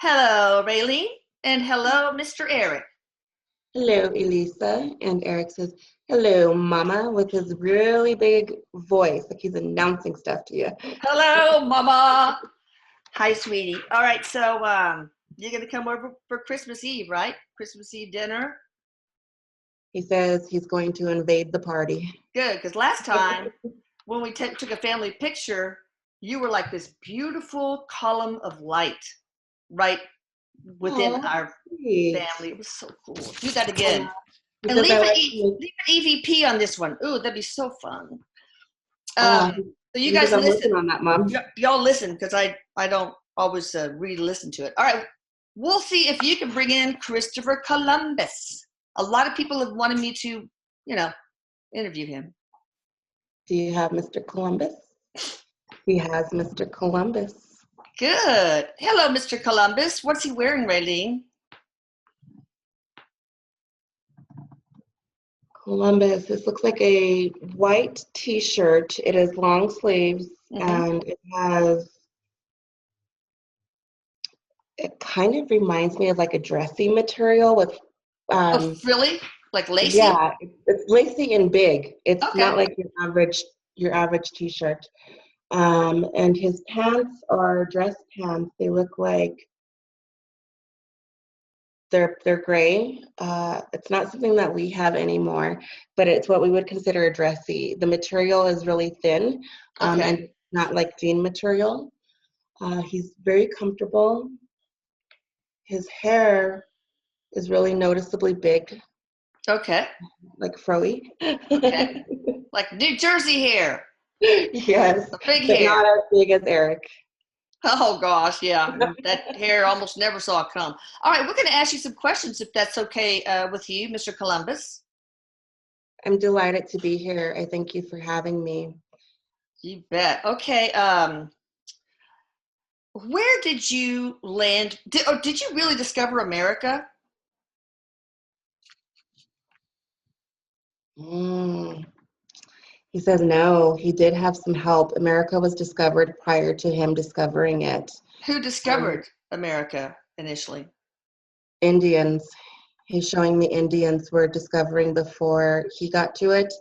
Hello, Raylene, and hello, Mr. Erik. Hello, Elisa. And Eric says, hello, Mama, with his really big voice, like he's announcing stuff to you. Hello, Mama. Hi, sweetie. All right, so you're going to come over for Christmas Eve, right? Christmas Eve dinner? He says he's going to invade the party. Good, because last time when we took a family picture, you were like this beautiful column of light right within our Sweet. family. It was so cool. Do that again. He And says I leave like an EVP on this one. Ooh, that'd be so fun. uh, So you he guys says I'm listen. working on that, Mom. Y'all listen, because I don't always really listen to it. All right, we'll see if you can bring in Christopher Columbus. A lot of people have wanted me to, interview him. Do you have Mr. Columbus? He has Mr. Columbus. Good. Hello, Mr. Columbus. What's he wearing, Raylene? Columbus, this looks like a white t-shirt. It is long sleeves and it kind of reminds me of like a dressy material with frilly? Like lacy? yeah, it's lacy and big. It's Okay. not like your average t-shirt. And his pants are dress pants. They look like they're gray. It's not something that we have anymore, but it's what we would consider a dressy. The material is really thin, and not like jean material. He's very comfortable. His hair is really noticeably big. Okay. Like froey. Okay. Like New Jersey hair. Yes. A big but hair. Not as big as Erik. Oh gosh, yeah. That hair almost never saw it come. All right, we're going to ask you some questions if that's okay with you, Mr. Columbus. I'm delighted to be here. I thank you for having me. You bet. Okay. Where did you land? Did you really discover America? He says no, he did have some help. America was discovered prior to him discovering it. Who discovered America initially? Indians. He's showing the Indians were discovering before he got to it.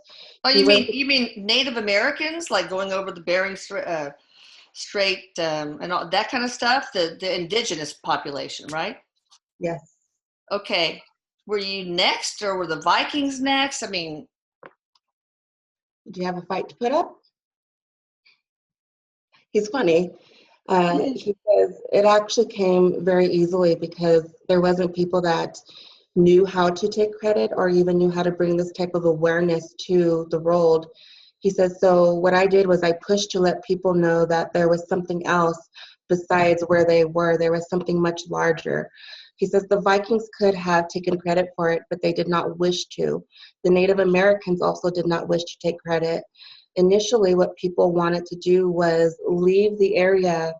Oh, you mean Native Americans, like going over the Bering Strait and all that kind of stuff? The indigenous population, right? Yes. Okay. Were you next, or were the Vikings next? I mean, do you have a fight to put up? He's funny. He says it actually came very easily because there wasn't people that knew how to take credit or even knew how to bring this type of awareness to the world. He says, so what I did was I pushed to let people know that there was something else besides where they were. There was something much larger. He says the Vikings could have taken credit for it, but they did not wish to. The Native Americans also did not wish to take credit. Initially, what people wanted to do was leave the area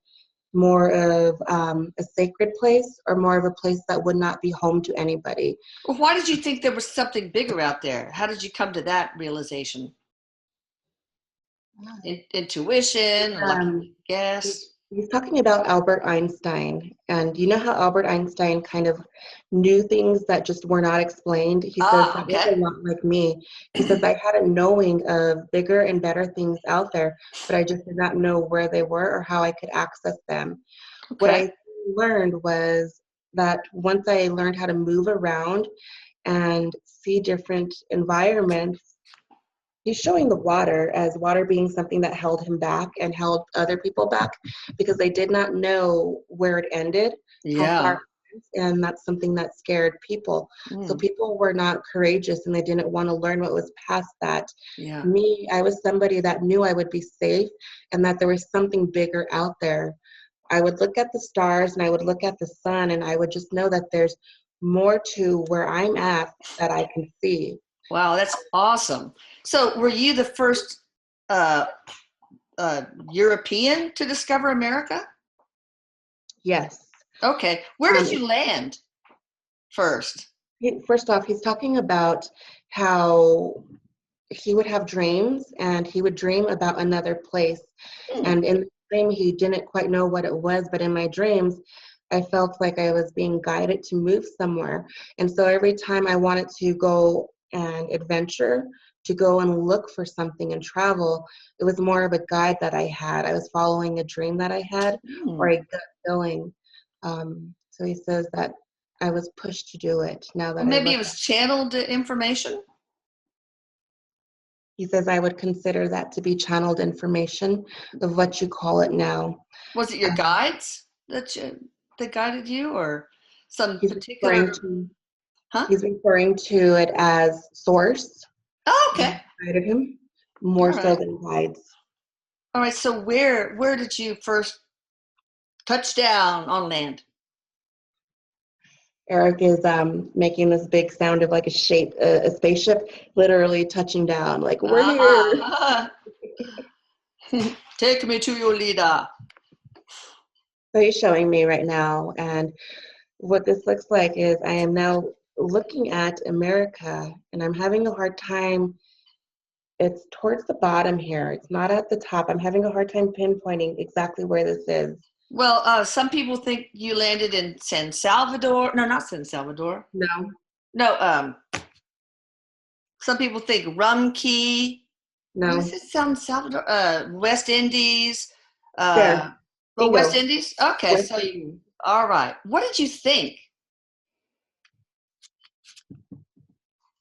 more of a sacred place or more of a place that would not be home to anybody. Well, why did you think there was something bigger out there? How did you come to that realization? Intuition, lucky guess? He's talking about Albert Einstein, and you know how Albert Einstein kind of knew things that just were not explained? He says that was a lot like me. He says I had a knowing of bigger and better things out there, but I just did not know where they were or how I could access them. What I learned was that once I learned how to move around and see different environments, he's showing the water as water being something that held him back and held other people back because they did not know where it ended, how far it went, and that's something that scared people. So people were not courageous and they didn't want to learn what was past that. Me, I was somebody that knew I would be safe and that there was something bigger out there. I would look at the stars and I would look at the sun and I would just know that there's more to where I'm at that I can see. Wow, that's awesome. So were you the first European to discover America? Yes. Okay. Where did you land first? First off, he's talking about how he would have dreams and he would dream about another place. And in the dream, he didn't quite know what it was, but in my dreams, I felt like I was being guided to move somewhere. And so every time I wanted to go and adventure, to go and look for something and travel, it was more of a guide that I had. I was following a dream that I had or a gut feeling. So he says that I was pushed to do it now that Well, I maybe look it at was channeled information. He says I would consider that to be channeled information of what you call it now. Was it your guides that guided you, or some He's particular? Huh? referring to it as source. Oh, okay. Guided him All more so right. than guides. All right. So where did you first touch down on land? Erik is making this big sound of like a spaceship, literally touching down. Like we're here. Uh-huh. Take me to your leader. So he's showing me right now, and what this looks like is I am now looking at America, and I'm having a hard time. It's towards the bottom here. It's not at the top. I'm having a hard time pinpointing exactly where this is. Well, some people think you landed in San Salvador. No, not San Salvador. No. No, some people think Rum Key. No. Is it San Salvador? West Indies. There. Well, West Bingo. Indies? Okay, West so Indies. all right. What did you think?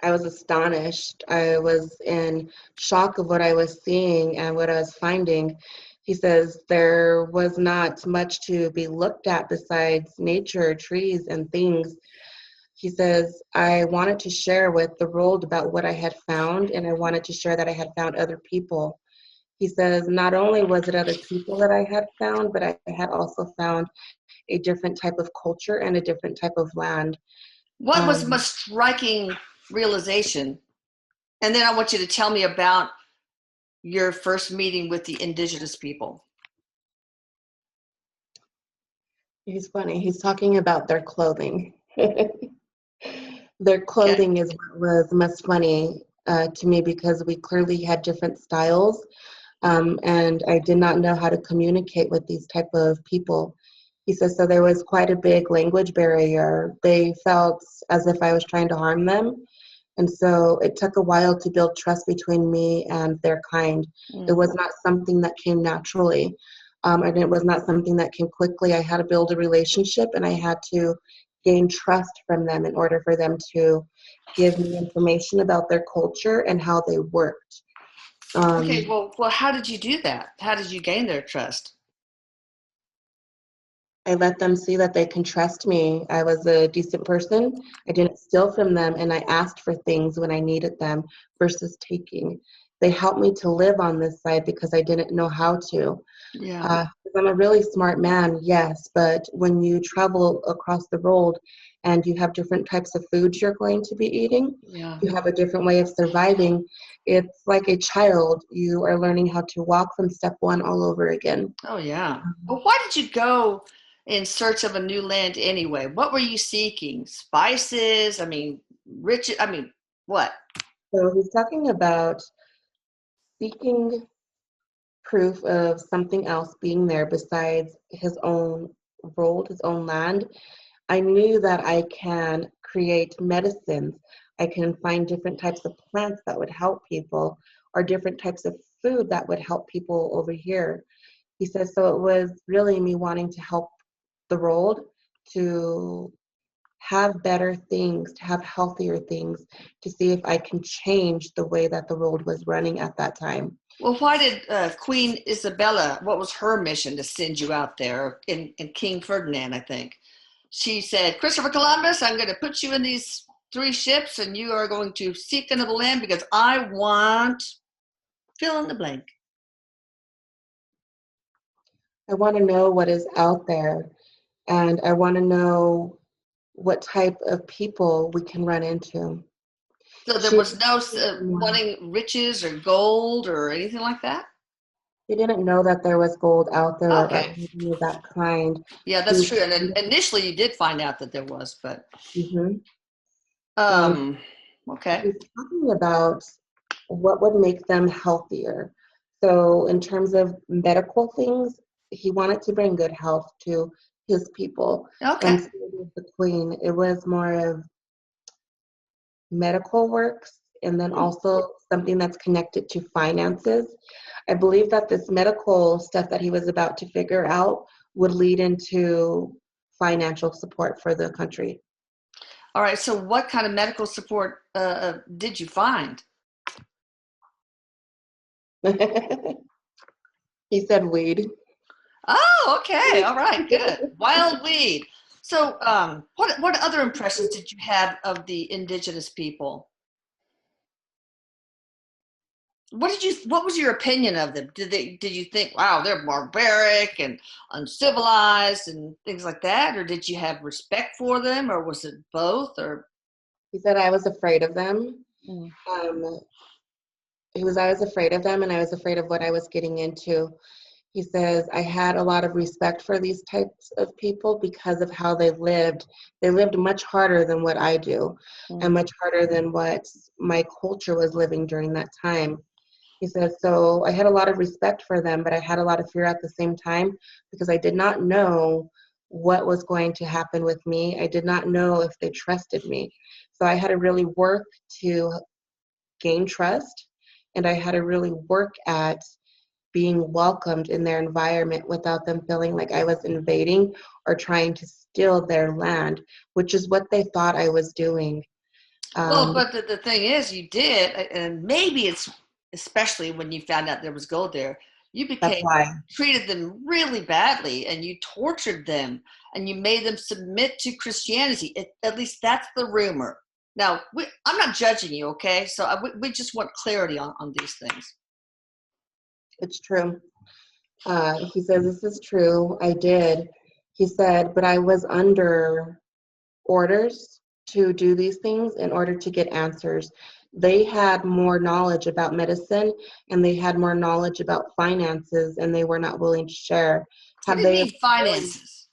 I was astonished. I was in shock of what I was seeing and what I was finding. He says there was not much to be looked at besides nature, trees, and things. He says, I wanted to share with the world about what I had found, and I wanted to share that I had found other people. He says, not only was it other people that I had found, but I had also found a different type of culture and a different type of land. What was the most striking realization? And then I want you to tell me about your first meeting with the indigenous people. He's funny. He's talking about their clothing. Their clothing is what was most funny to me because we clearly had different styles, and I did not know how to communicate with these type of people. He says so there was quite a big language barrier. They felt as if I was trying to harm them, and so it took a while to build trust between me and their kind. It was not something that came naturally, and it was not something that came quickly. I had to build a relationship, and I had to gain trust from them in order for them to give me information about their culture and how they worked. Okay, well, how did you do that? How did you gain their trust? I let them see that they can trust me. I was a decent person. I didn't steal from them, and I asked for things when I needed them versus taking. They helped me to live on this side because I didn't know how to. Yeah. I'm a really smart man, yes, but when you travel across the world and you have different types of foods you're going to be eating, Yeah. you have a different way of surviving. It's like a child. You are learning how to walk from step one all over again. Oh, yeah. Well, why did you go in search of a new land anyway? What were you seeking? Spices? I mean, rich? I mean, what? So he's talking about seeking proof of something else being there besides his own world, his own land. I knew that I can create medicines. I can find different types of plants that would help people, or different types of food that would help people over here. He says, so it was really me wanting to help the world to have better things, to have healthier things, to see if I can change the way that the world was running at that time. Well, why did Queen Isabella, what was her mission to send you out there? In King Ferdinand, I think. She said, Christopher Columbus, I'm going to put you in these 3 ships and you are going to seek another land because I want fill in the blank. I want to know what is out there, and I want to know what type of people we can run into. So there was no wanting riches or gold or anything like that? He didn't know that there was gold out there or Okay. anything of that kind. Yeah, that's true. And initially you did find out that there was, but okay. He's talking about what would make them healthier. So in terms of medical things, he wanted to bring good health to his people. Okay. And so was the queen. It was more of medical works and then also something that's connected to finances. I believe that this medical stuff that he was about to figure out would lead into financial support for the country. All right. So what kind of medical support did you find? He said weed. Oh, okay. All right. Good. Wild weed. So what other impressions did you have of the indigenous people? What was your opinion of them? Did you think, wow, they're barbaric and uncivilized and things like that? Or did you have respect for them, or was it both? Or He said I was afraid of them. mm. I was afraid of them and I was afraid of what I was getting into. He says, I had a lot of respect for these types of people because of how they lived. They lived much harder than what I do and much harder than what my culture was living during that time. He says, so I had a lot of respect for them, but I had a lot of fear at the same time because I did not know what was going to happen with me. I did not know if they trusted me. So I had to really work to gain trust, and I had to really work at being welcomed in their environment without them feeling like I was invading or trying to steal their land, which is what they thought I was doing. Well, but the thing is, you did, and maybe it's especially when you found out there was gold there, you That's became why. treated them really badly, and you tortured them, and you made them submit to Christianity. At least that's the rumor. Now, I'm not judging you, okay? So we just want clarity on these things. It's true. He says, this is true. I did. He said, but I was under orders to do these things in order to get answers. They had more knowledge about medicine and they had more knowledge about finances and they were not willing to share. What Have do you they mean finances?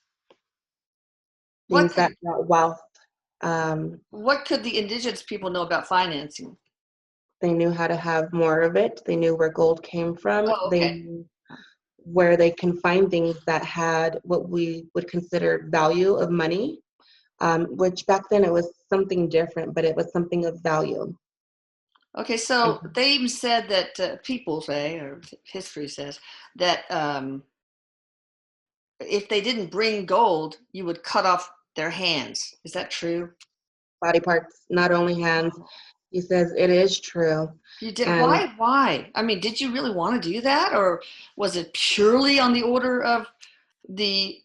What things could that brought wealth? what could the indigenous people know about financing? They knew how to have more of it. They knew where gold came from. Oh, They okay. knew where they can find things that had what we would consider value of money, which back then it was something different, but it was something of value. Okay, And so they even said that people say, or history says, that if they didn't bring gold, you would cut off their hands. Is that true? body parts, not only hands. He says it is true. You did. And Why? Why? I mean, did you really want to do that, or was it purely on the order of the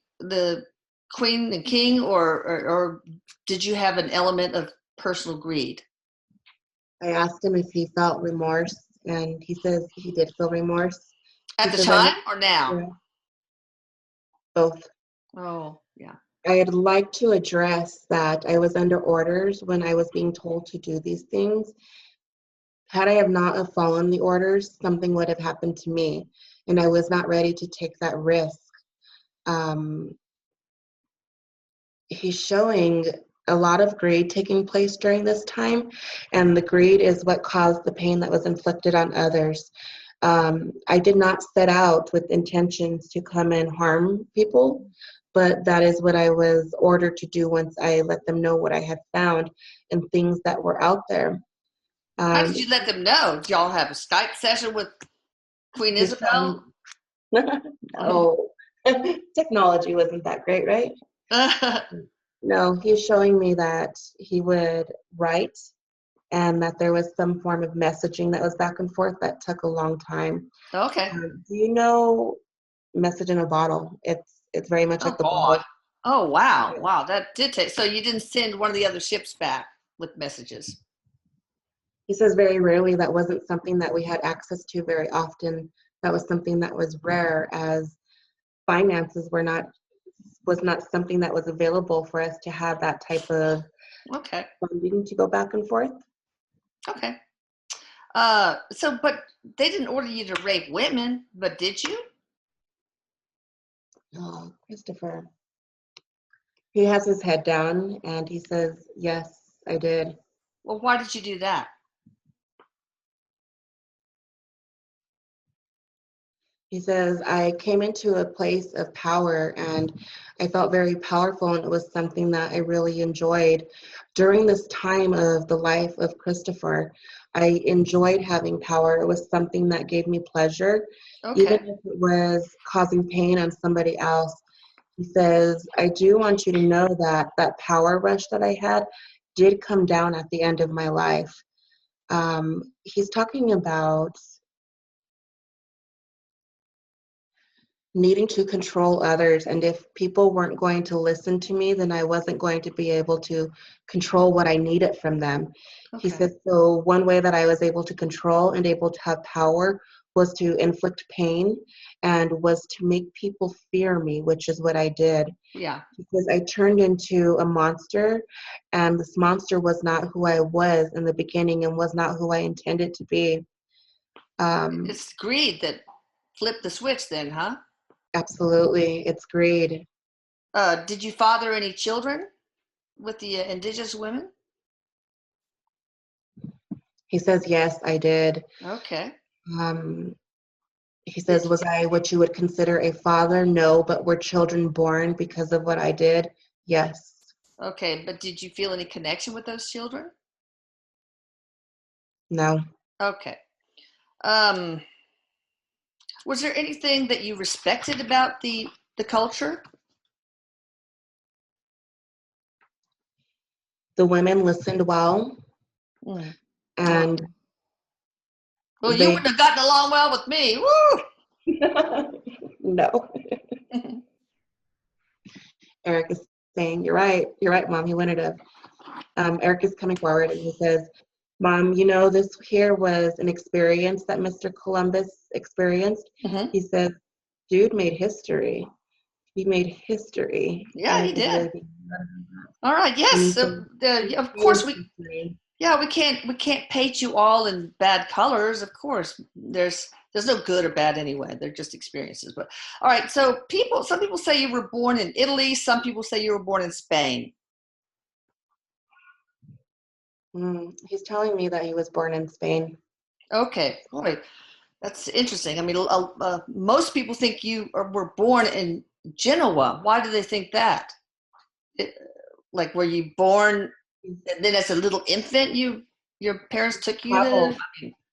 queen and king, or did you have an element of personal greed? I asked him if he felt remorse, and he says he did feel remorse. He At the says, I time or now? yeah, both. Oh, yeah. I'd like to address that I was under orders when I was being told to do these things. Had I have not have followed the orders, something would have happened to me, and I was not ready to take that risk. Um, he's showing a lot of greed taking place during this time, and the greed is what caused the pain that was inflicted on others. I did not set out with intentions to come and harm people, but that is what I was ordered to do once I let them know what I had found and things that were out there. How did you let them know? Did y'all have a Skype session with Queen He's Isabel? showing, no, technology wasn't that great, right? No, he's showing me that he would write and that there was some form of messaging that was back and forth that took a long time. Okay. Do you know message in a bottle? It's very much Oh like the God. bottle. Oh wow. Wow. That did take. So you didn't send one of the other ships back with messages. He says very rarely that wasn't something that we had access to very often. That was something that was rare as finances was not something that was available for us to have that type of Okay. funding to go back and forth. Okay. So, but they didn't order you to rape women, but did you? Oh, Christopher. He has his head down and he says, yes, I did. Well, why did you do that? He says, I came into a place of power and I felt very powerful, and it was something that I really enjoyed. During this time of the life of Christopher, I enjoyed having power. It was something that gave me pleasure, even Okay. if it was causing pain on somebody else. He says, I do want you to know that that power rush that I had did come down at the end of my life. He's talking about needing to control others, and if people weren't going to listen to me, then I wasn't going to be able to control what I needed from them. He Okay. said, so one way that I was able to control and able to have power was to inflict pain and was to make people fear me, which is what I did. Yeah. Because I turned into a monster, and this monster was not who I was in the beginning and was not who I intended to be. It's greed that flipped the switch then, huh? Absolutely, it's greed. Did you father any children with the indigenous women? He says, yes, I did. Okay. Um, he Did says, was I what you would consider a father? No, but were children born because of what I did? Yes. Okay, but did you feel any connection with those children? No. Okay. Um, was there anything that you respected about the culture? The women listened well, Mm. Oh. and Well, you they wouldn't have gotten along well with me. Woo! no. Erik is saying, you're right, Mom, he wouldn't have. Erik is coming forward and he says, Mom, you know, this here was an experience that Mr. Columbus experienced. Mm-hmm. He says, dude made history. He made history. Yeah, And he it did. really, All right. and Yes. he says, Of course experienced we. history. Yeah, we can't paint you all in bad colors. Of course, there's no good or bad anyway. They're just experiences. But all right. So some people say you were born in Italy. Some people say you were born in Spain. He's telling me that he was born in Spain. Okay. Boy, that's interesting. I mean, most people think were born in Genoa. Why do they think that? It, like, were you born and then as a little infant, your parents took you to, Traveled.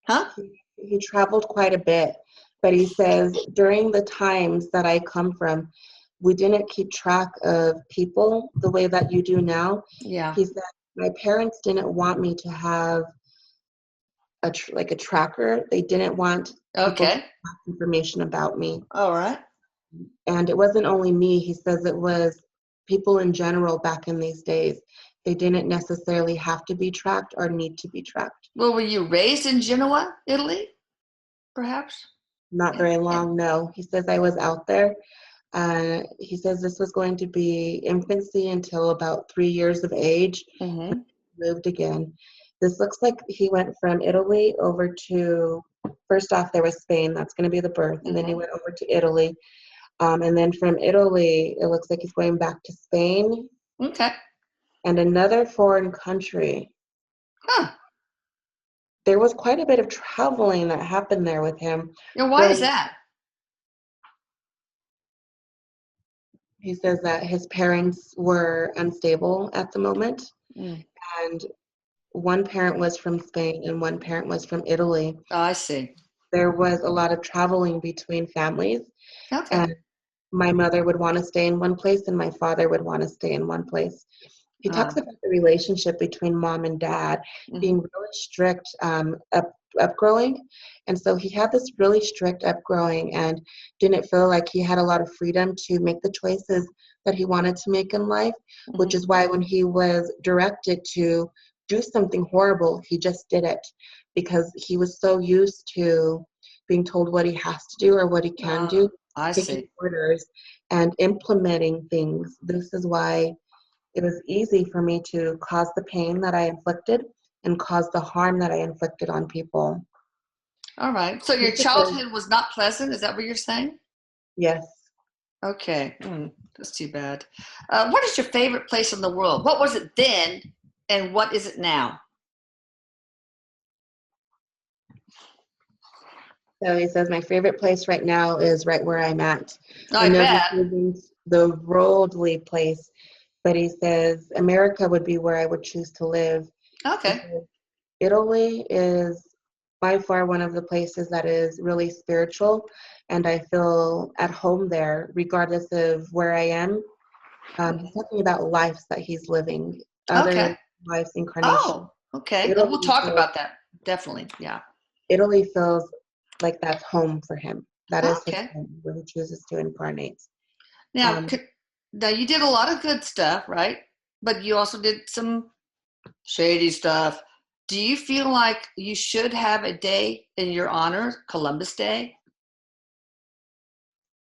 huh? He traveled quite a bit, but he says during the times that I come from, we didn't keep track of people the way that you do now. Yeah. He said my parents didn't want me to have like a tracker. They didn't want people to Okay. have information about me. All right. And it wasn't only me. He says it was people in general back in these days. They didn't necessarily have to be tracked or need to be tracked. Well, were you raised in Genoa, Italy, perhaps? Not very long, no. He says I was out there. He says this was going to be infancy until about 3 years of age. Mm-hmm. Moved again. This looks like he went from Italy over to, first off, there was Spain. That's going to be the birth. And then he Mm-hmm. went over to Italy. And then from Italy, it looks like he's going back to Spain Okay. and another foreign country. Huh. There was quite a bit of traveling that happened there with him. Now, why is Going, that? he says that his parents were unstable at the moment, Mm. and one parent was from Spain and one parent was from Italy. Oh, I see. There was a lot of traveling between families, Okay. and my mother would want to stay in one place and my father would want to stay in one place. He talks about the relationship between mom and dad Mm-hmm. being really strict upgrowing. And so he had this really strict upgrowing and didn't feel like he had a lot of freedom to make the choices that he wanted to make in life, which Mm-hmm. is why when he was directed to do something horrible, he just did it because he was so used to being told what he has to do or what he can do, I taking see. orders and implementing things. This is why it was easy for me to cause the pain that I inflicted and cause the harm that I inflicted on people. All right. So your childhood was not pleasant. Is that what you're saying? Yes. Okay. That's too bad. What is your favorite place in the world? What was it then, and what is it now? So he says, my favorite place right now is right where I'm at. I I know bet. this isn't the worldly place, but he says, America would be where I would choose to live. He Okay. says, Italy is by far one of the places that is really spiritual, and I feel at home there, regardless of where I am. He's talking about lives that he's living, other Okay. lives, incarnation. Oh, okay. We'll Italy talk feels, about that. Definitely. Yeah. Italy feels like that's home for him. That is his Okay. home where he chooses to incarnate. Now, Um, now you did a lot of good stuff, right? But you also did some shady stuff. Do you feel like you should have a day in your honor, Columbus Day?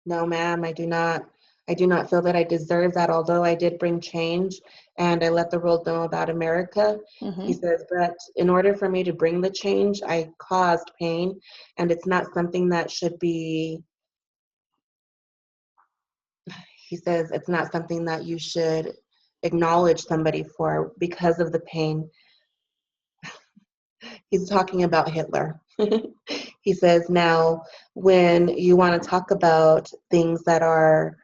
no, ma'am, I do not. I do not feel that I deserve that, although I did bring change and I let the world know about America. He Mm-hmm. says, but in order for me to bring the change, I caused pain, and it's not something that should be, he says, it's not something that you should acknowledge somebody for because of the pain. He's talking about Hitler. He says, now, when you want to talk about things that are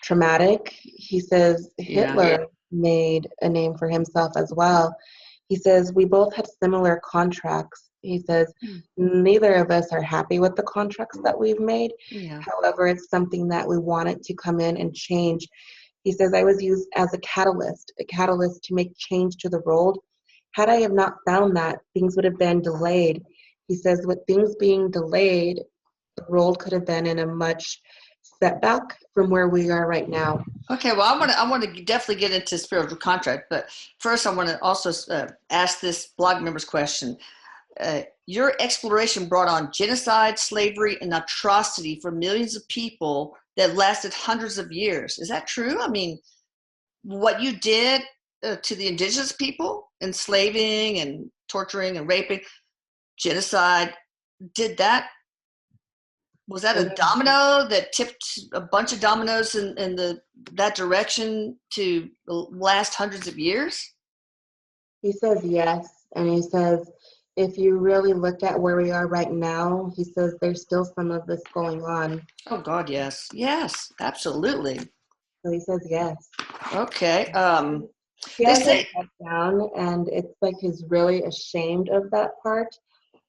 traumatic, he says Yeah. Hitler made a name for himself as well. He says, we both had similar contracts. He says, neither of us are happy with the contracts that we've made. Yeah. However, it's something that we wanted to come in and change. He says, I was used as a catalyst to make change to the world. Had I have not found that, things would have been delayed. He says, with things being delayed, the world could have been in a much setback from where we are right now. Okay. Well, I want to definitely get into spiritual contract, but first, I want to also ask this blog member's question. Your exploration brought on genocide, slavery, and atrocity for millions of people that lasted hundreds of years. Is that true? I mean, what you did to the indigenous people, enslaving and torturing and raping, genocide, did that, was that a domino that tipped a bunch of dominoes in that direction to last hundreds of years? He says yes, and he says if you really look at where we are right now, he says there's still some of this going on. Oh God, yes, yes, absolutely. So he says yes. Okay. He They has his say, head down, and it's like he's really ashamed of that part.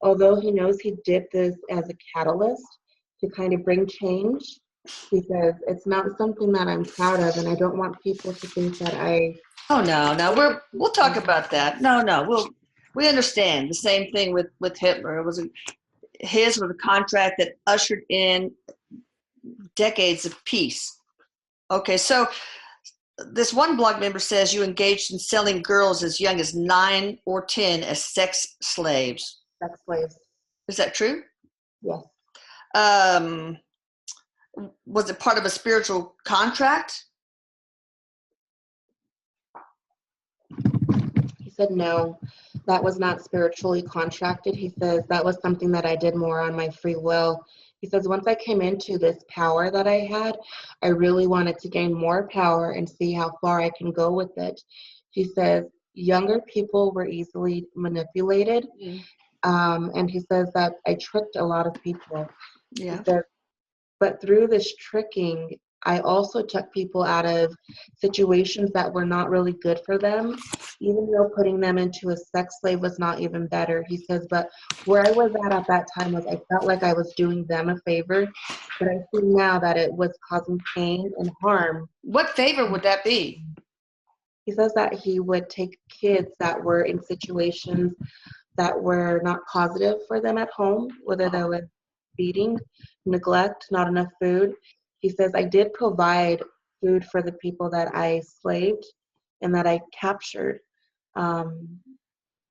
Although he knows he did this as a catalyst to kind of bring change, he says it's not something that I'm proud of, and I don't want people to think that I. oh no, no, we'll talk about that. No, no, we understand the same thing with Hitler. It was his was a contract that ushered in decades of peace. Okay, so this one blog member says you engaged in selling girls as young as 9 or 10 as sex slaves. Sex slaves. Is that true? Yes. Um, was it part of a spiritual contract? He said no, that was not spiritually contracted. He says that was something that I did more on my free will. He says once I came into this power that I had, I really wanted to gain more power and see how far I can go with it. He says younger people were easily manipulated. And he says that I tricked a lot of people. He Yeah. says, but through this tricking, I also took people out of situations that were not really good for them, even though putting them into a sex slave was not even better. He says, but where I was at that time was I felt like I was doing them a favor, but I see now that it was causing pain and harm. What favor would that be? He says that he would take kids that were in situations that were not positive for them at home, whether there was beating, neglect, not enough food. He says, I did provide food for the people that I slaved and that I captured. Um,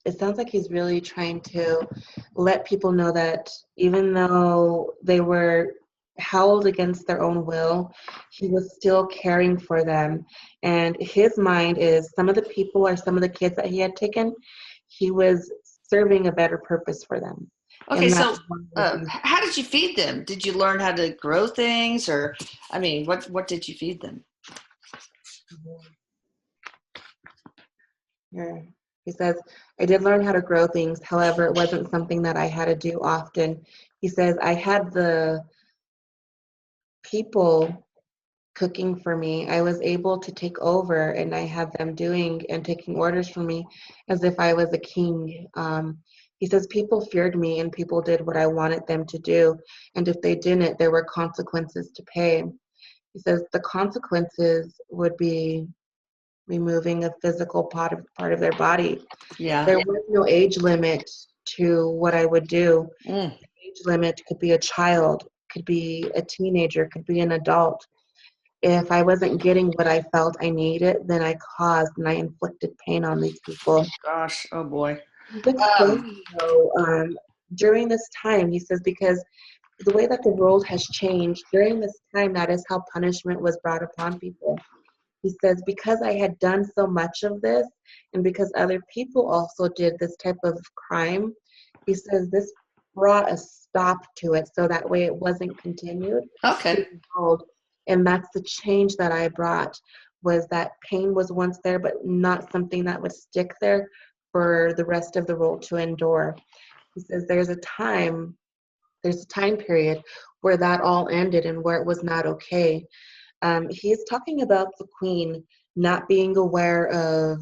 it sounds like he's really trying to let people know that even though they were held against their own will, he was still caring for them. And his mind is some of the people or some of the kids that he had taken, he was serving a better purpose for them. Okay, And that's so how did you feed them? Did you learn how to grow things, or I mean, what did you feed them? yeah. He says, I did learn how to grow things. However, it wasn't something that I had to do often. He says, I had the people cooking for me. I was able to take over, and I had them doing and taking orders for me as if I was a king. He says people feared me and people did what I wanted them to do. And if they didn't, there were consequences to pay. He says the consequences would be removing a physical part of their body. Yeah. There was no age limit to what I would do. Mm. The age limit could be a child, could be a teenager, could be an adult. If I wasn't getting what I felt I needed, then I caused and I inflicted pain on these people. Gosh, oh boy. He's explaining, though, during this time, he says, because the way that the world has changed, during this time, that is how punishment was brought upon people. He says, because I had done so much of this, and because other people also did this type of crime, he says this brought a stop to it, so that way it wasn't continued Okay. through the world. And that's the change that I brought, was that pain was once there, but not something that would stick there for the rest of the world to endure. He says there's a time period where that all ended and where it was not okay. He's talking about the queen not being aware of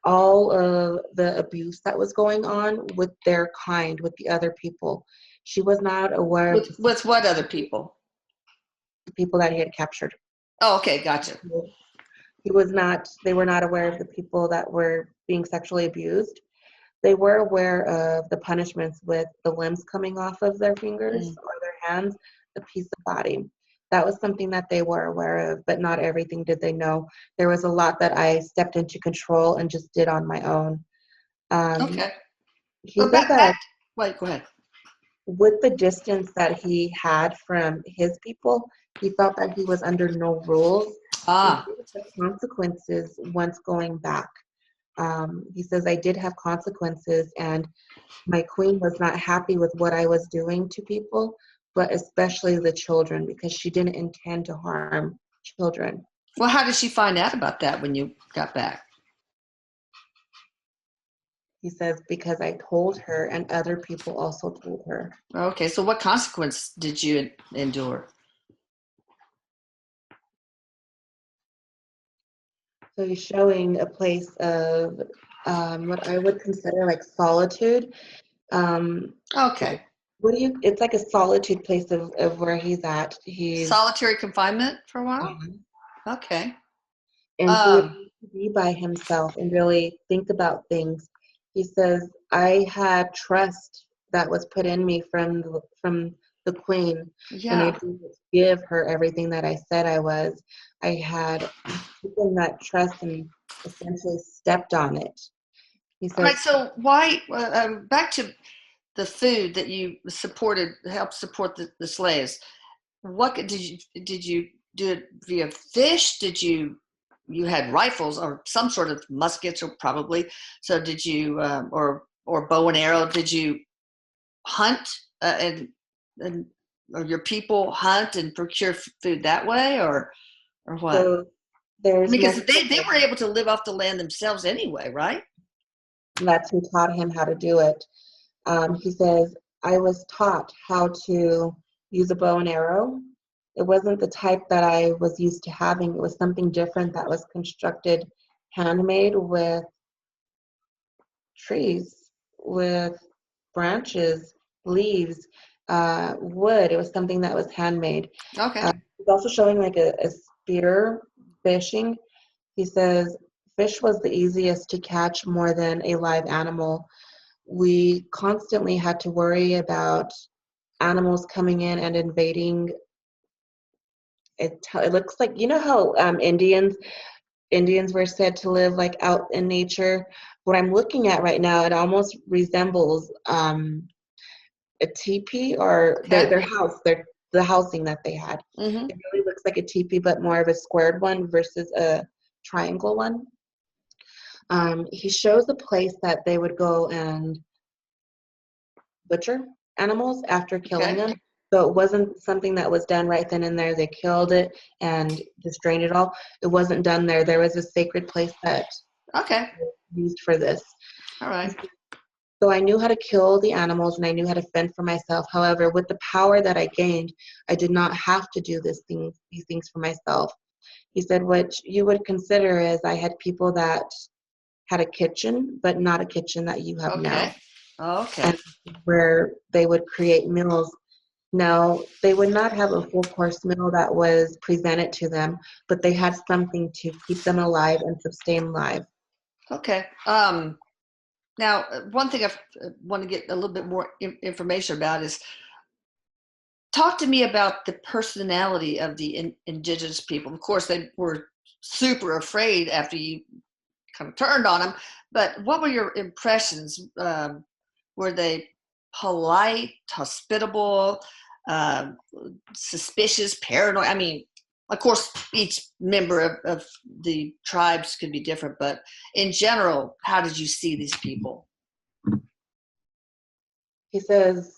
all of the abuse that was going on with their kind, with the other people. She was not aware of With what other people? the people that he had captured. Oh, okay, gotcha. They were not aware of the people that were being sexually abused. They were aware of the punishments with the limbs coming off of their fingers or their hands, the piece of body. That was something that they were aware of, but not everything did they know. There was a lot that I stepped into control and just did on my own. Okay. He Well, said that wait, go ahead. with the distance that he had from his people, he felt that he was under no rules. Ah. And the consequences once going back. He says, I did have consequences, and my queen was not happy with what I was doing to people, but especially the children, because she didn't intend to harm children. Well, how did she find out about that when you got back? He says, because I told her and other people also told her. Okay, so what consequence did you endure? So he's showing a place of what I would consider like solitude. Okay. It's like a solitude place of where he's at. Solitary confinement for a while? Um, Okay. and he would need to be by himself and really think about things. He says, I had trust that was put in me from the queen, and I Yeah. didn't give her everything that I said I was. I had taken that trust and essentially stepped on it. He All right, says, so why, back to the food that you helped support the slaves. What did you do it via fish? You had rifles or some sort of muskets, or probably. So did you, or bow and arrow? Did you hunt and or your people hunt and procure food that way, or what? so there's Because multiple they were able to live off the land themselves anyway, right? That's who taught him how to do it. He says, I was taught how to use a bow and arrow. It wasn't the type that I was used to having. It was something different that was constructed, handmade with trees, with branches, leaves, wood. It was something that was handmade. Okay. He's also showing like a spear fishing. He says, fish was the easiest to catch more than a live animal. We constantly had to worry about animals coming in and invading. It looks like, you know how Indians were said to live like out in nature. What I'm looking at right now, it almost resembles a teepee or Okay. their house, the housing that they had. Mm-hmm. It really looks like a teepee, but more of a squared one versus a triangle one. He shows a place that they would go and butcher animals after killing Okay. them. So it wasn't something that was done right then and there. They killed it and just drained it all. It wasn't done there. There was a sacred place that Okay. was used for this. All right. So I knew how to kill the animals and I knew how to fend for myself. However, with the power that I gained, I did not have to do these things for myself. He said, what you would consider is I had people that had a kitchen, but not a kitchen that you have now. Okay. Okay. And where they would create meals. Now, they would not have a full course meal that was presented to them, but they had something to keep them alive and sustain life. Okay. Now, one thing I want to get a little bit more information about is, talk to me about the personality of the indigenous people. Of course, they were super afraid after you kind of turned on them, but what were your impressions? Were they polite, hospitable, suspicious, paranoid? I mean, of course, each member of the tribes could be different, but in general, how did you see these people? He says,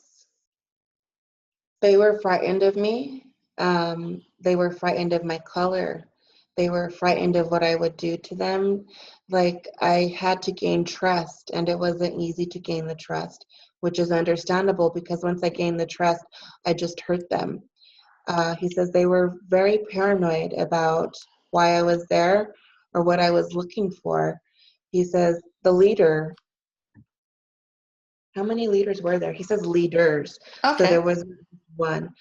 they were frightened of me. They were frightened of my color. They were frightened of what I would do to them. Like, I had to gain trust, and it wasn't easy to gain the trust, which is understandable because once I gained the trust, I just hurt them. He says they were very paranoid about why I was there or what I was looking for. He says the leader, how many leaders were there? He says leaders. Okay. So there was one.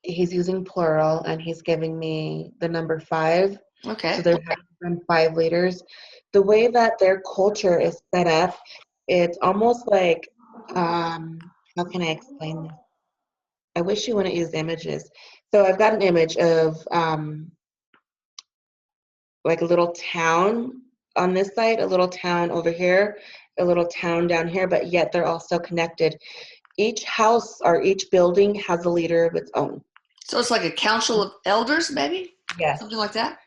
He's using plural and he's giving me the number 5. Okay. So there have been 5 leaders. The way that their culture is set up, it's almost like, how can I explain this? I wish you wouldn't use images. So I've got an image of like a little town on this side, a little town over here, a little town down here, but yet they're all still connected. Each house or each building has a leader of its own. So it's like a council of elders, maybe? Yes. Something like that?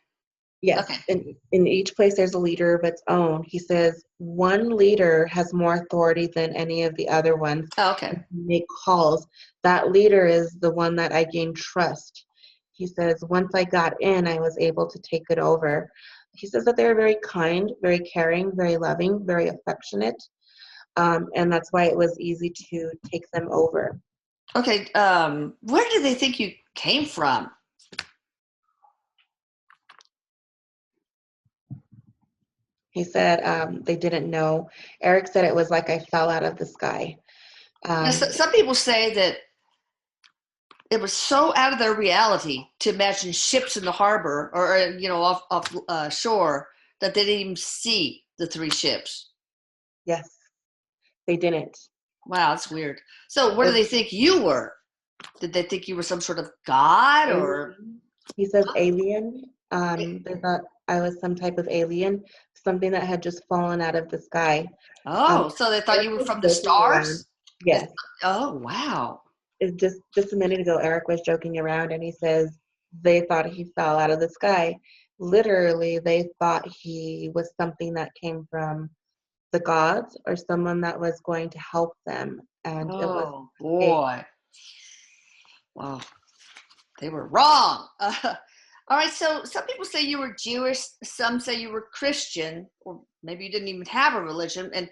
Yes. Okay. In each place, there's a leader of its own. He says one leader has more authority than any of the other ones. Oh, okay. Make calls. That leader is the one that I gained trust. He says once I got in, I was able to take it over. He says that they're very kind, very caring, very loving, very affectionate. And that's why it was easy to take them over. Okay. Where do they think you came from? He said they didn't know. Erik said it was like I fell out of the sky. Now, some people say that it was so out of their reality to imagine ships in the harbor or, off shore that they didn't even see the 3 ships. Yes, they didn't. Wow, that's weird. So what do they think you were? Did they think you were some sort of god or? He says alien. They thought I was some type of alien, something that had just fallen out of the sky. So they thought you were from the stars? Yes. Oh, wow. Just a minute ago, Erik was joking around and he says they thought he fell out of the sky. Literally, they thought he was something that came from the gods or someone that was going to help them. And it was. Oh, boy. Wow. They were wrong. All right, so some people say you were Jewish, some say you were Christian, or maybe you didn't even have a religion. And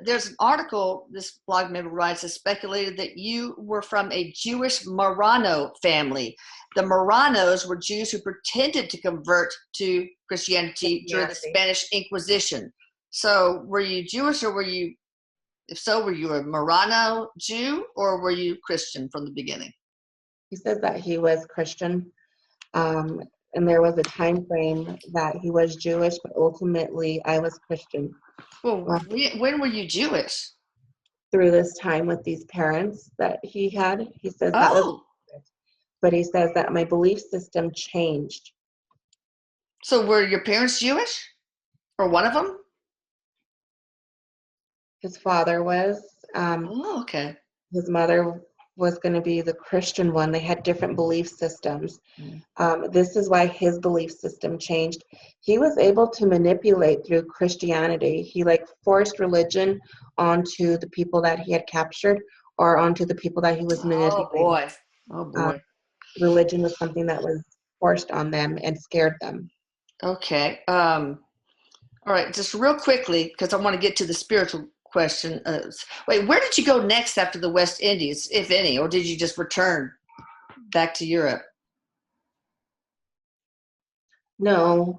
there's an article this blog member writes that speculated that you were from a Jewish Marrano family. The Marranos were Jews who pretended to convert to Christianity during the Spanish Inquisition. So were you Jewish, or if so, were you a Marrano Jew, or were you Christian from the beginning? He said that he was Christian. And there was a time frame that he was Jewish, but ultimately I was Christian. Well, when were you Jewish? Through this time with these parents that he had, he says that was, but he says that my belief system changed. So were your parents Jewish, or one of them? His father was. Okay. His mother was going to be the Christian one. They had different belief systems. This is why his belief system changed. He was able to manipulate through Christianity. He forced religion onto the people that he had captured or onto the people that he was manipulating. Oh boy. Religion was something that was forced on them and scared them. Okay. All right, just real quickly, because I want to get to the spiritual question. Wait, where did you go next after the West Indies, if any, or did you just return back to Europe? No,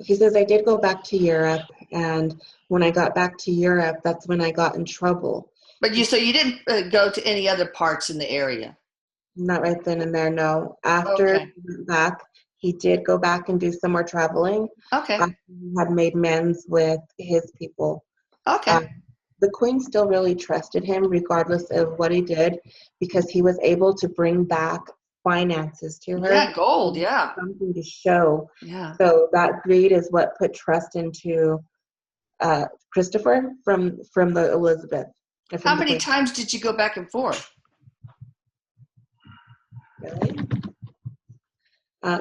he says I did go back to Europe, and when I got back to Europe, that's when I got in trouble. But so you didn't go to any other parts in the area? Not right then and there, no. After Okay. he went back, he did go back and do some more traveling Okay. after he had made amends with his people. Okay. Um, the queen still really trusted him regardless of what he did because he was able to bring back finances to her, Yeah, gold. Yeah. something to show. Yeah. So that greed is what put trust into Christopher from the Elizabeth, How from the many queen. times did you go back and forth? Really?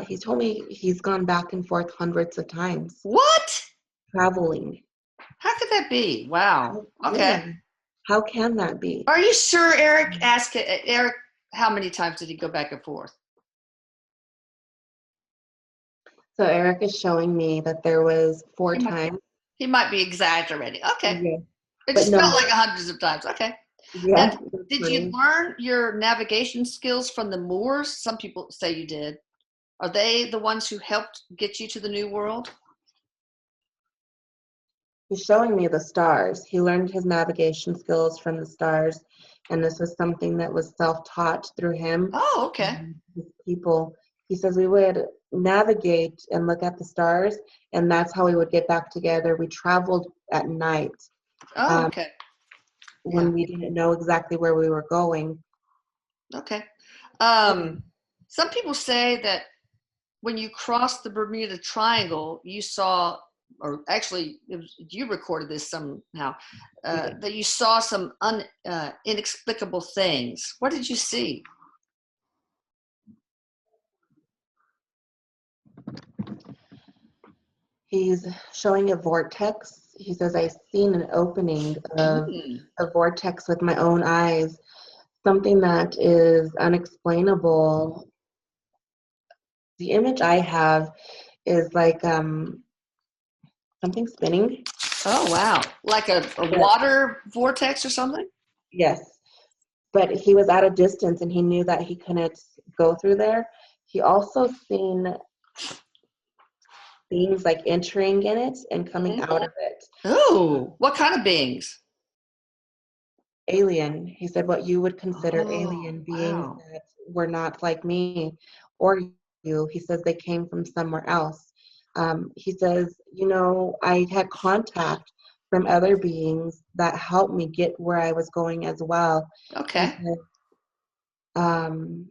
He told me he's gone back and forth hundreds of times, What? traveling. How could that be? Wow. Yeah. Okay. How can that be? Are you sure, Erik? Ask Erik, how many times did he go back and forth? So Erik is showing me that there was four He might, times. he might be exaggerating. Okay. Yeah. It But just no, felt like hundreds of times. Okay. yeah, And that's did you funny. learn your navigation skills from the Moors? Some people say you did. Are they the ones who helped get you to the New World? He's showing me the stars. He learned his navigation skills from the stars, and this was something that was self-taught through him Oh, okay. and his people. He says we would navigate and look at the stars, and that's how we would get back together. We traveled at night Oh, um, okay. Yeah. when we didn't know exactly where we were going. Okay. Yeah. Some people say that when you crossed the Bermuda Triangle, you saw, or actually, you recorded this somehow, that you saw some inexplicable things. What did you see? He's showing a vortex. He says, I've seen an opening of Mm. a vortex with my own eyes, something that is unexplainable. The image I have is like something spinning. Oh, wow. Like a But water vortex or something? yes, but he was at a distance and he knew that he couldn't go through there. He also seen beings like entering in it and coming Mm-hmm. out of it. Oh, what kind of beings? Alien. He said what you would consider Oh, alien beings wow. that were not like me or you. He says they came from somewhere else. He says, I had contact from other beings that helped me get where I was going as well. He Okay. said, um,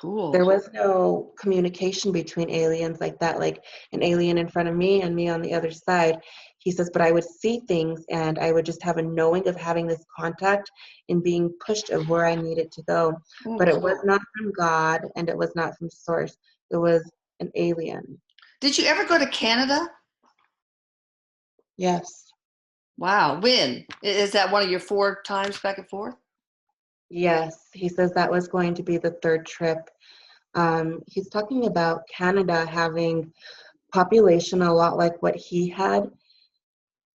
Cool. there was no communication between aliens like that, like an alien in front of me and me on the other side. He says, but I would see things and I would just have a knowing of having this contact and being pushed of where I needed to go. Oh, But it was cool. not from God and it was not from source. It was an alien. Did you ever go to Canada? Yes. Wow. When? Is that one of your 4 times back and forth? Yes. He says that was going to be the third trip. He's talking about Canada having population a lot like what he had.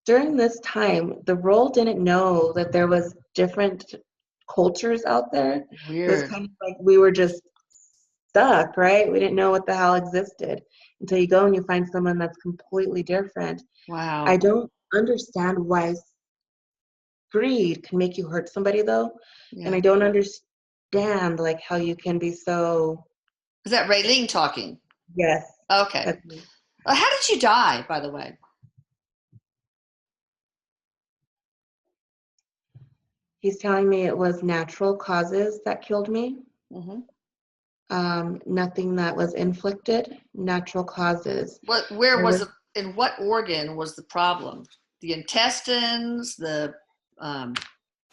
During this time, the role didn't know that there was different cultures out there. It was Weird. kind of like we were just stuck, right? We didn't know what the hell existed until you go and you find someone that's completely different. I Wow. don't understand why greed can make you hurt somebody though, and Yeah. I don't understand like how you can be so. Is that Raylene talking? Yes, Okay. that's me. How did you die, by the way? He's telling me it was natural causes that killed me. Mm-hmm. Nothing that was inflicted, natural causes. Where There was was it? In what organ was the problem? The intestines, the um,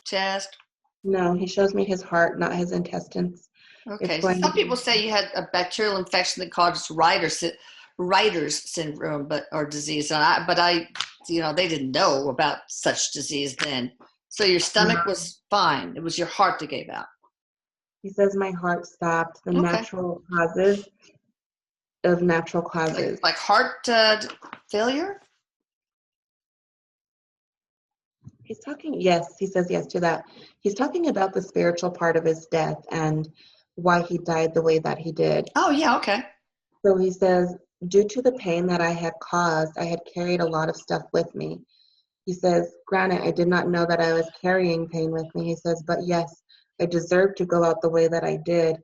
chest? no, he shows me his heart, not his intestines. It's Okay. So going to some be people say you had a bacterial infection that causes Reiter's syndrome, or disease. They didn't know about such disease then. So your no. stomach was fine. It was your heart that gave out. He says my heart stopped. The Okay. natural causes of natural Like causes. like heart failure. He's talking, yes, he says yes to that. He's talking about the spiritual part of his death and why he died the way that he did. Oh, yeah, okay. So he says, due to the pain that I had caused, I had carried a lot of stuff with me. He says, granted, I did not know that I was carrying pain with me. He says, but yes, I deserved to go out the way that I did.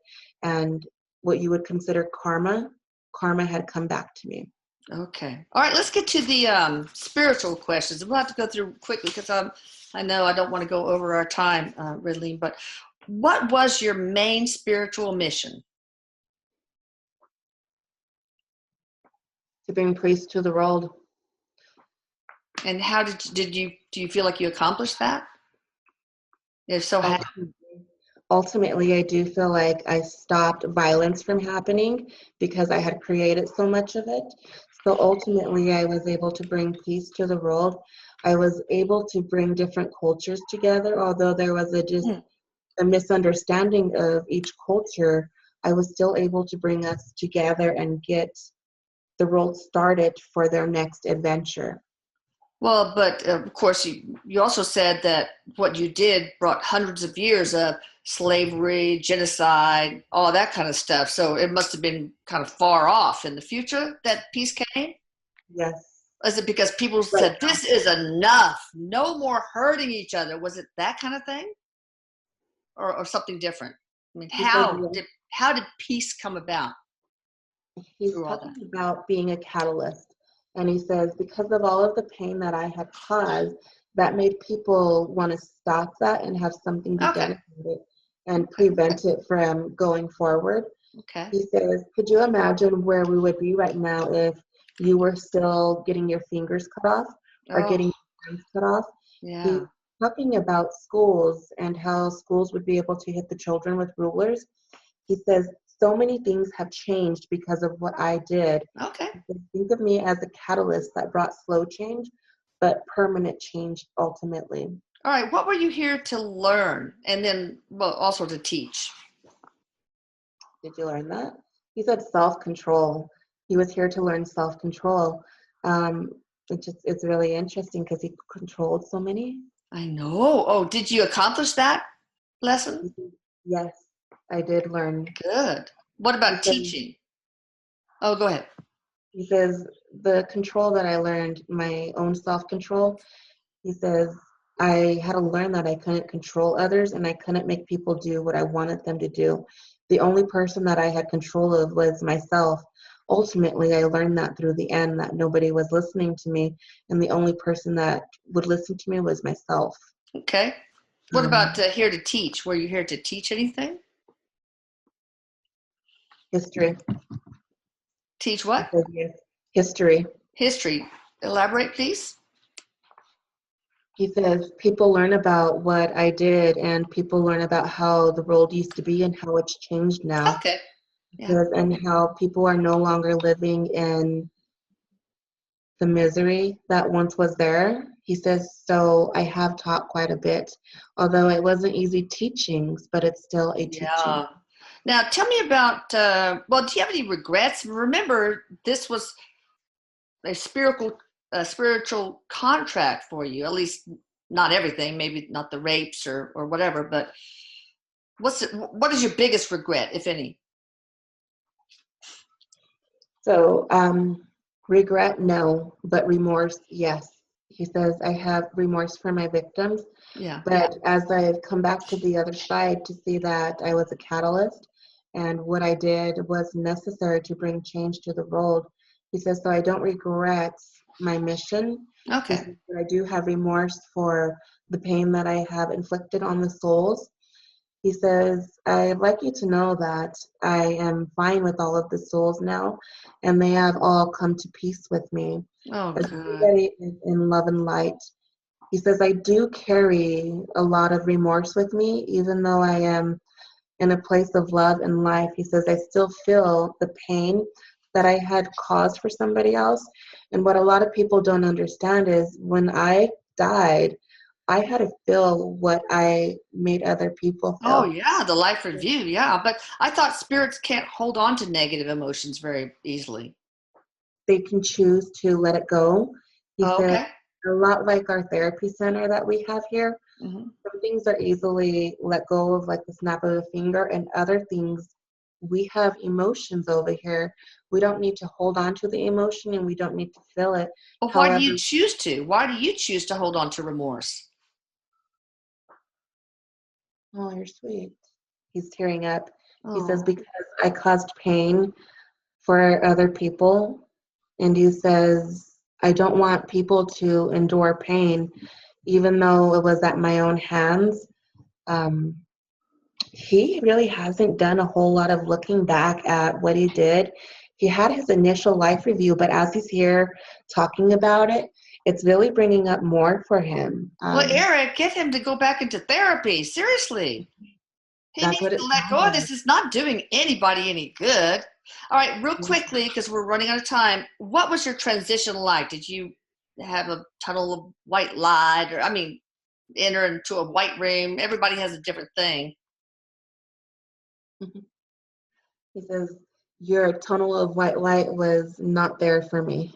And what you would consider karma, karma had come back to me. Okay. All right, let's get to the spiritual questions. We'll have to go through quickly because I know I don't want to go over our time, Raylene, but what was your main spiritual mission? To bring peace to the world. And how do you feel like you accomplished that? If so, how? Ultimately, I do feel like I stopped violence from happening because I had created so much of it. So ultimately, I was able to bring peace to the world. I was able to bring different cultures together, although there was a misunderstanding of each culture. I was still able to bring us together and get the world started for their next adventure. Well, but of course, you also said that what you did brought hundreds of years of slavery, genocide, all that kind of stuff. So it must have been kind of far off in the future that peace came. Yes. Is it because people Right said, now. this is enough, no more hurting each other? Was it that kind of thing? Or something different? I mean, He says, how did peace come about he's through all talking that? about being a catalyst. And he says, because of all of the pain that I had caused, that made people want to stop that and have something be Okay. done about it and prevent it from going forward. Okay. He says, could you imagine where we would be right now if you were still getting your fingers cut off or Oh, getting your hands cut off? He's yeah. talking about schools and how schools would be able to hit the children with rulers. He says, so many things have changed because of what I did. Okay. He says, think of me as a catalyst that brought slow change, but permanent change ultimately. All right. What were you here to learn? And then, well, also to teach. Did you learn that? He said self-control. He was here to learn self-control. Um, it's really interesting because he controlled so many. I know. Oh, did you accomplish that lesson? Yes, I did learn. Good. What He about said, teaching? Oh, go ahead. he says the control that I learned, my own self-control, he says I had to learn that I couldn't control others and I couldn't make people do what I wanted them to do. The only person that I had control of was myself. Ultimately, I learned that through the end that nobody was listening to me, and the only person that would listen to me was myself. Okay. What about Um, here to teach? Were you here to teach anything? History. Teach He what? says yes. History. History. Elaborate, please. He says people learn about what I did, and people learn about how the world used to be and how it's changed now. Okay. He Yeah. says, and how people are no longer living in the misery that once was there. He says, so I have taught quite a bit, although it wasn't easy teachings, but it's still a teaching. Yeah. Now, tell me about, well, do you have any regrets? Remember, this was a spiritual contract for you, at least not everything, maybe not the rapes or whatever, but what is your biggest regret, if any? So, regret, no, but remorse, yes. He says, I have remorse for my victims, Yeah. but as I've come back to the other side to see that I was a catalyst and what I did was necessary to bring change to the world, he says, so I don't regret my mission. He Okay. says, but I do have remorse for the pain that I have inflicted on the souls. He says, I'd like you to know that I am fine with all of the souls now, and they have all come to peace with me. Oh, As good. everybody is in love and light. He says, I do carry a lot of remorse with me, even though I am in a place of love and life. He says, I still feel the pain that I had caused for somebody else. And what a lot of people don't understand is when I died, I had to feel what I made other people Oh, feel. yeah, the life review. Yeah, but I thought spirits can't hold on to negative emotions very easily. They can choose to let it go. He Oh, said, okay. a lot like our therapy center that we have here. Mm-hmm. Some things are easily let go of like the snap of a finger, and other things, we have emotions over here. We don't need to hold on to the emotion, and we don't need to feel it. Well, why do you However, choose to? Why do you choose to hold on to remorse? oh, you're sweet. He's tearing up. He says, Oh, because I caused pain for other people. And he says, I don't want people to endure pain, even though it was at my own hands. Um, he really hasn't done a whole lot of looking back at what he did. He had his initial life review, but as he's here talking about it, it's really bringing up more for him. well, Erik, get him to go back into therapy. Seriously. He That's needs what it to let sounds go of like. this. It's not doing anybody any good. All right, real quickly, because we're running out of time. What was your transition like? Did you have a tunnel of white light, or enter into a white room? Everybody has a different thing. He says, your tunnel of white light was not there for me.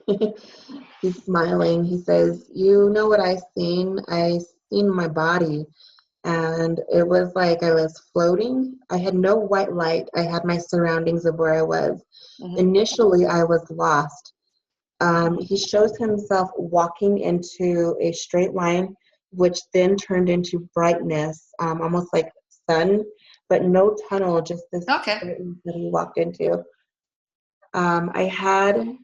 He's smiling. He says, you know what I seen? I seen my body. And it was like I was floating. I had no white light. I had my surroundings of where I was. Mm-hmm. Initially, I was lost. He shows himself walking into a straight line, which then turned into brightness, almost like sun, but no tunnel, just this Okay. straight line that he walked into. I had,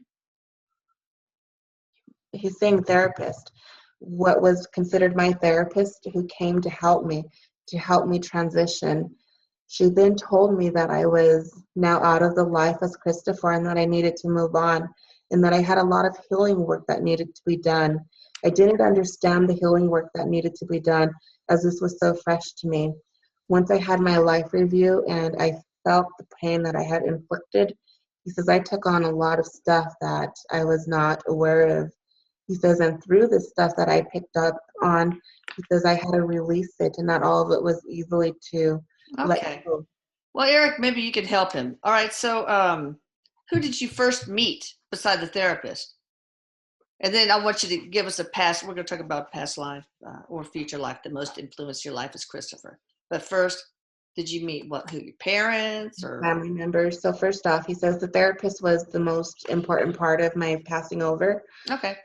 he's saying therapist, what was considered my therapist who came to help me transition. She then told me that I was now out of the life as Christopher and that I needed to move on and that I had a lot of healing work that needed to be done. I didn't understand the healing work that needed to be done as this was so fresh to me. Once I had my life review and I felt the pain that I had inflicted, he says, I took on a lot of stuff that I was not aware of. He says, and through the stuff that I picked up on, he says, I had to release it, and not all of it was easily to let Okay. go. Well, Erik, maybe you could help him. All right. So, who did you first meet beside the therapist? And then I want you to give us a past. We're going to talk about past life or future life that most influenced your life as Christopher. But first, did you meet who, your parents or? Family members. So first off, he says the therapist was the most important part of my passing over. Okay.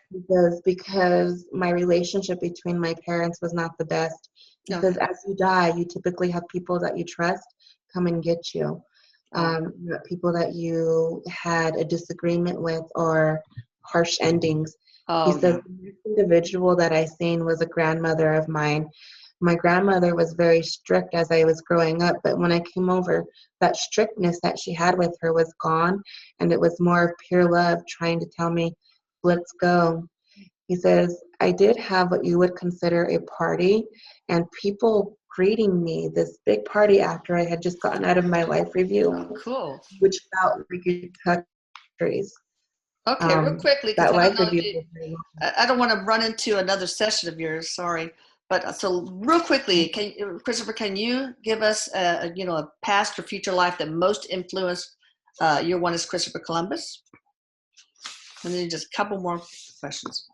Because my relationship between my parents was not the best. He Okay. says as you die, you typically have people that you trust come and get you. People that you had a disagreement with or harsh endings. He Oh, says yeah. the next individual that I seen was a grandmother of mine. My grandmother was very strict as I was growing up, but when I came over, that strictness that she had with her was gone, and it was more of pure love trying to tell me, let's go. He says, I did have what you would consider a party, and people greeting me, this big party after I had just gotten out of my life review, Oh, cool. which felt like it touched trees. Okay, real quickly, because That I don't life know if review you, was very long. I don't want to run into another session of yours. Sorry, but so real quickly, Christopher, can you give us a past or future life that most influenced your one is Christopher Columbus? And then just a couple more questions.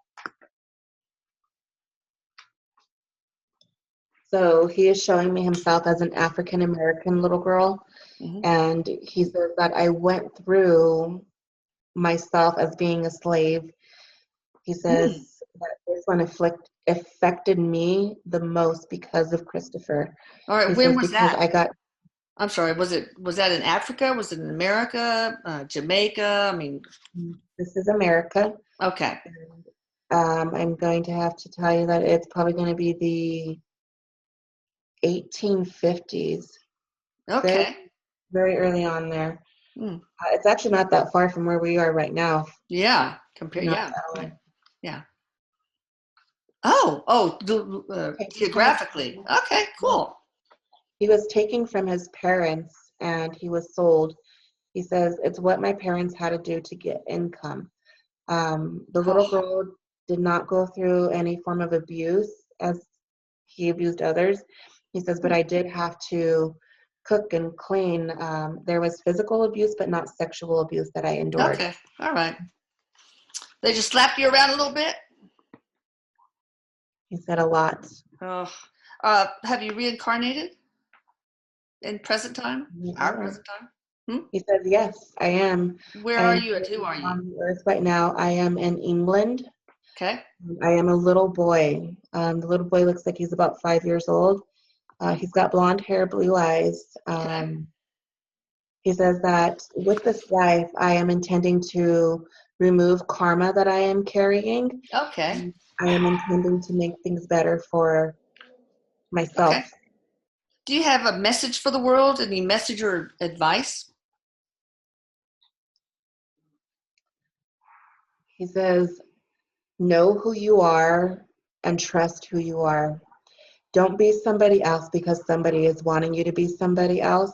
So he is showing me himself as an African American little girl, Mm-hmm. and he says that I went through myself as being a slave. He says that this one affected me the most because of Christopher. All right, He when says was because that? I got, I'm sorry, was that in Africa? Was it in America, Jamaica? this is America. Okay. I'm going to have to tell you that it's probably going to be the 1850s. Very, Okay. very early on there. Hmm. It's actually not that far from where we are right now. Yeah. Not Yeah. that Yeah. long. Yeah. Oh, Taking from his geographically. Okay, cool. He was taken from his parents and he was sold. He says, it's what my parents had to do to get income. The little Oh, girl did not go through any form of abuse as he abused others. He says, but I did have to cook and clean. There was physical abuse, but not sexual abuse that I endured. okay. All right. They just slapped you around a little bit? He said a lot. Oh, have you reincarnated in present time? Our present time? Hmm? He says, yes, I am. Where I are am you and who are you? on the earth right now. I am in England. Okay. I am a little boy. The little boy looks like he's about 5 years old. He's got blonde hair, blue eyes. Okay. He says that with this life, I am intending to remove karma that I am carrying. Okay. I am intending to make things better for Okay. myself. Do you have a message for the world? Any message or advice? He says, know who you are and trust who you are. Don't be somebody else because somebody is wanting you to be somebody else.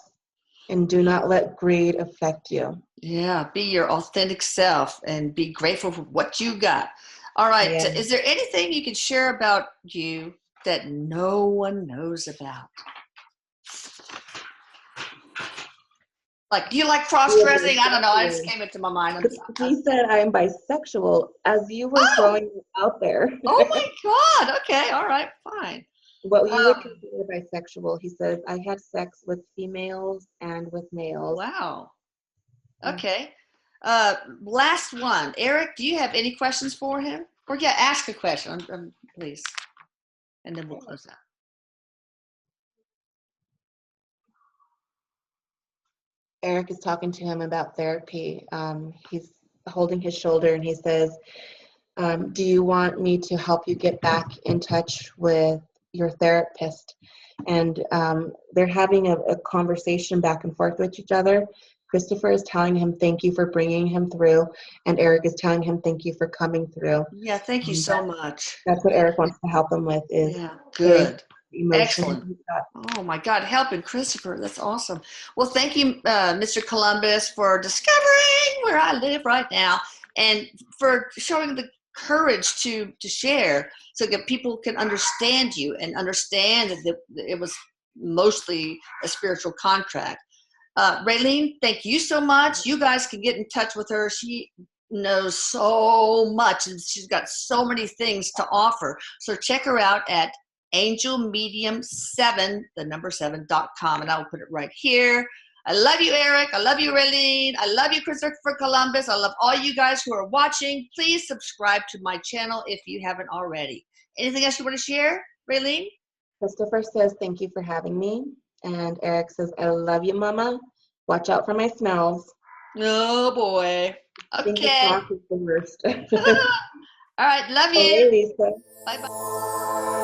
And do not let greed affect you. Yeah, be your authentic self and be grateful for what you got. All right. Yeah. Is there anything you can share about you that no one knows about? Like, do you like cross-dressing? I don't know. It just came into my mind. He said I am bisexual as you were Oh, throwing it out there. oh my God. Okay. All right. Fine. What you would consider bisexual. He says I had sex with females and with males. Wow. Okay. Last one. Erik, do you have any questions for him? Or yeah, ask a question, please. And then we'll close out. Erik is talking to him about therapy. He's holding his shoulder and he says, do you want me to help you get back in touch with your therapist? And they're having a conversation back and forth with each other. Christopher is telling him thank you for bringing him through, and Erik is telling him thank you for coming through. Yeah, thank you so much. That's what Erik wants to help him with is good. Emotion. Excellent. Oh my God, helping Christopher. That's awesome. Well, thank you, Mr. Columbus, for discovering where I live right now and for showing the courage to share so that people can understand you and understand that it was mostly a spiritual contract. Raylene, thank you so much. You guys can get in touch with her. She knows so much and she's got so many things to offer. So check her out at angelmedium7, the number 7.com, and I'll put it right here. I love you, Erik. I love you, Raylene. I love you, Christopher Columbus. I love all you guys who are watching. Please subscribe to my channel if you haven't already. Anything else you want to share, Raylene? Christopher says, thank you for having me. And Erik says, I love you, Mama. Watch out for my smells. Oh, boy. Okay. Is the worst. All right. Love you. Hey, Lisa. Bye-bye.